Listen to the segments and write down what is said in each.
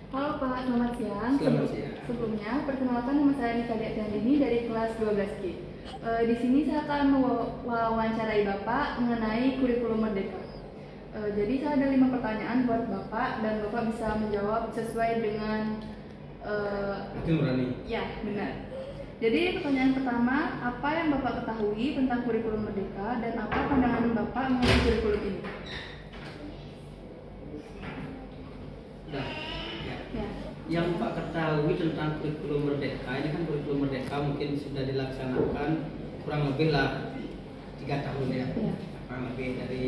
Halo Pak, selamat siang. Selamat siang. Sebelumnya, perkenalkan nama saya Nika Diandini dari kelas 12G. Di sini saya akan mewawancarai Bapak mengenai kurikulum Merdeka. Jadi saya ada 5 pertanyaan buat Bapak dan Bapak bisa menjawab sesuai dengan Itu nurani. ya, benar. Jadi pertanyaan pertama, apa yang Bapak ketahui tentang kurikulum Merdeka dan apa pandangan Bapak mengenai kurikulum ini? Nah, ya. Ya. Yang Pak ketahui tentang kurikulum Merdeka, ini kan kurikulum Merdeka mungkin sudah dilaksanakan kurang lebih lah 3 tahun ya. Ya. Kurang lebih dari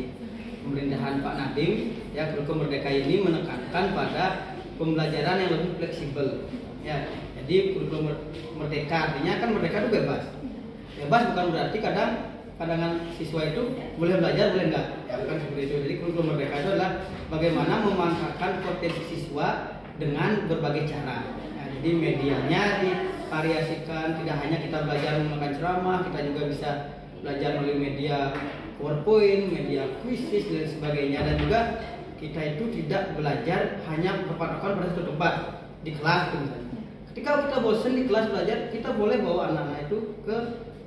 pemerintahan Pak Nadiem, ya kurikulum Merdeka ini menekankan pada pembelajaran yang lebih fleksibel. Ya, jadi kurikulum Merdeka artinya kan merdeka itu bebas. Bebas bukan berarti kadang siswa itu boleh belajar boleh enggak, ya bukan seperti itu. Jadi kurikulum Merdeka itu adalah bagaimana memanfaatkan potensi siswa dengan berbagai cara. Nah, jadi medianya divariasikan, tidak hanya kita belajar menggunakan ceramah, kita juga bisa belajar melalui media PowerPoint, media kuisis dan sebagainya. Dan juga kita itu tidak belajar hanya berpatokan pada satu tempat di kelas misalnya. Ketika kita bosan di kelas belajar, kita boleh bawa anak-anak itu ke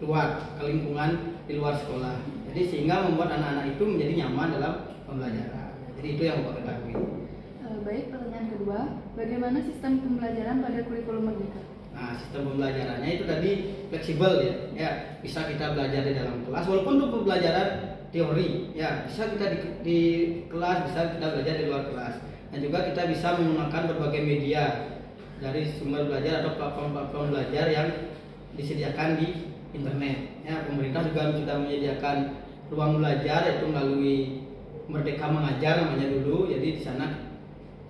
luar, ke lingkungan di luar sekolah. Jadi sehingga membuat anak-anak itu menjadi nyaman dalam pembelajaran. Jadi itu yang Bapak ketahui. Baik, pertanyaan kedua, bagaimana sistem pembelajaran pada kurikulum Merdeka? Nah, sistem pembelajarannya itu tadi fleksibel ya. Ya, bisa kita belajar di dalam kelas walaupun itu pembelajaran teori. Ya, bisa kita di kelas, bisa kita belajar di luar kelas. Dan juga kita bisa menggunakan berbagai media dari sumber belajar atau platform-platform belajar yang disediakan di internet. Ya, pemerintah juga sudah menyediakan ruang belajar yaitu melalui Merdeka Mengajar namanya dulu. Jadi di sana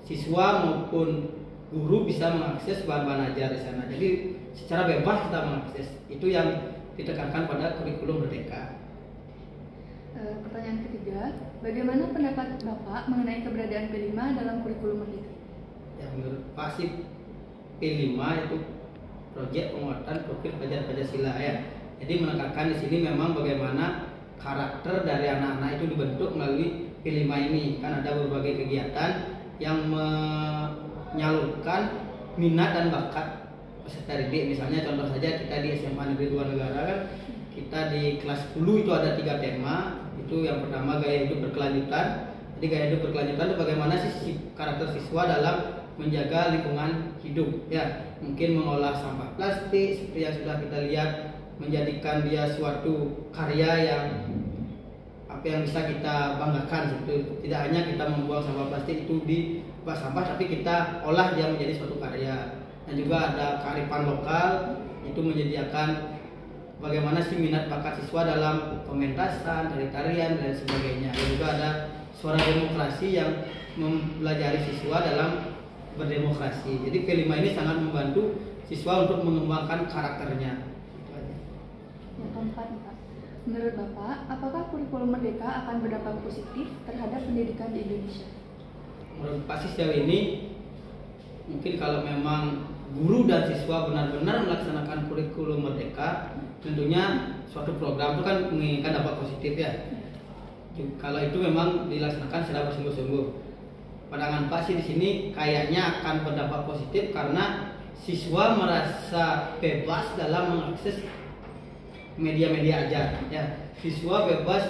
siswa maupun guru bisa mengakses bahan-bahan ajar di sana. Jadi secara bebas kita mengakses. Itu yang ditekankan pada kurikulum Merdeka. Pertanyaan ketiga, bagaimana pendapat Bapak mengenai keberadaan P5 dalam kurikulum Merdeka? Ya, menurut Pak sih P5 itu proyek penguatan profil pelajar Pancasila ya. Jadi menekankan di sini memang bagaimana karakter dari anak-anak itu dibentuk melalui P5 ini. Kan ada berbagai kegiatan yang menyalurkan minat dan bakat peserta didik. Misalnya contoh saja kita di SMA Negeri 2 Negara kan, kita di kelas 10 itu ada 3 tema. Itu yang pertama gaya hidup berkelanjutan. Jadi gaya hidup berkelanjutan itu bagaimana sih karakter siswa dalam menjaga lingkungan hidup ya. Mungkin mengolah sampah plastik seperti yang sudah kita lihat, menjadikan dia suatu karya yang yang bisa kita banggakan gitu. Tidak hanya kita membuang sampah plastik itu di bak sampah, tapi kita olah dia menjadi suatu karya. Dan juga ada kearifan lokal, itu menyediakan bagaimana sih minat bakat siswa dalam pementasan, tari-tarian dan sebagainya. Dan juga ada suara demokrasi yang mempelajari siswa dalam berdemokrasi. Jadi P5 ini sangat membantu siswa untuk mengembangkan karakternya. Yang keempat, Pak. Menurut Bapak, apakah kurikulum Merdeka akan berdampak positif terhadap pendidikan di Indonesia? Menurut Pak sejauh ini, mungkin kalau memang guru dan siswa benar-benar melaksanakan kurikulum Merdeka, tentunya suatu program itu kan menginginkan dampak positif ya. Kalau itu memang dilaksanakan secara bersungguh-sungguh. Pandangan Pak sih di sini kayaknya akan berdampak positif karena siswa merasa bebas dalam mengakses media-media ajar ya. Siswa bebas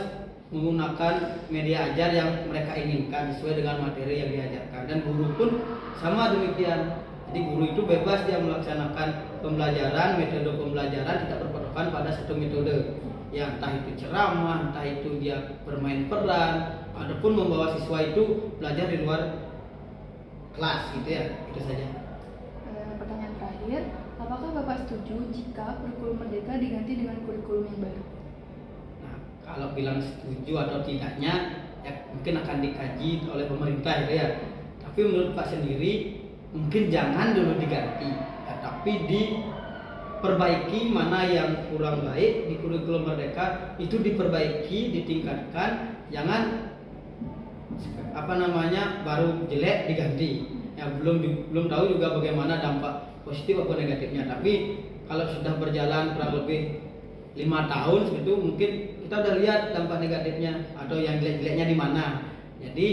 menggunakan media ajar yang mereka inginkan sesuai dengan materi yang diajarkan, dan guru pun sama demikian. Jadi guru itu bebas dia melaksanakan pembelajaran, metode pembelajaran tidak berpatokan pada satu metode. Ya, entah itu ceramah, entah itu dia bermain peran, ataupun membawa siswa itu belajar di luar kelas gitu ya. Itu saja. Pertanyaan terakhir, apakah Bapak setuju jika kurikulum Merdeka diganti dengan kurikulum yang baru? Nah, kalau bilang setuju atau tidaknya ya mungkin akan dikaji oleh pemerintah gitu ya. Tapi menurut Pak sendiri mungkin jangan dulu diganti, ya, tapi diperbaiki mana yang kurang baik di kurikulum Merdeka itu diperbaiki, ditingkatkan, jangan baru jelek diganti. Ya belum tahu juga bagaimana dampak positif atau negatifnya. Tapi kalau sudah berjalan kurang lebih 5 tahun seperti itu, mungkin kita udah lihat dampak negatifnya atau yang jelek-jeleknya di mana. Jadi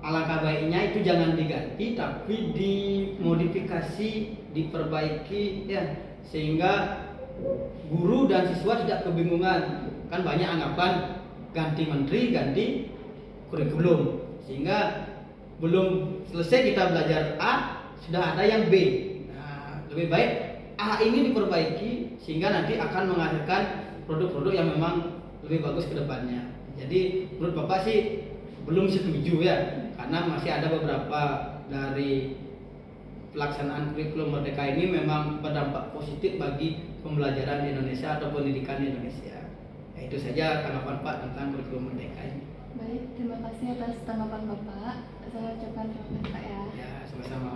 alangkah baik baiknya itu jangan diganti tapi dimodifikasi, diperbaiki ya, sehingga guru dan siswa tidak kebingungan. Kan banyak anggapan ganti menteri, ganti kurikulum, sehingga belum selesai kita belajar A sudah ada yang B. Nah, lebih baik A ini diperbaiki sehingga nanti akan menghasilkan produk-produk yang memang lebih bagus ke depannya. Jadi menurut Bapak sih belum setuju ya, karena masih ada beberapa dari pelaksanaan kurikulum Merdeka ini memang berdampak positif bagi pembelajaran di Indonesia atau pendidikan di Indonesia. Ya, itu saja tanggapan Pak tentang kurikulum Merdeka ini. Baik, terima kasih atas tanggapan Bapak. Saya ucapkan terima kasih Pak ya. Ya, sama-sama.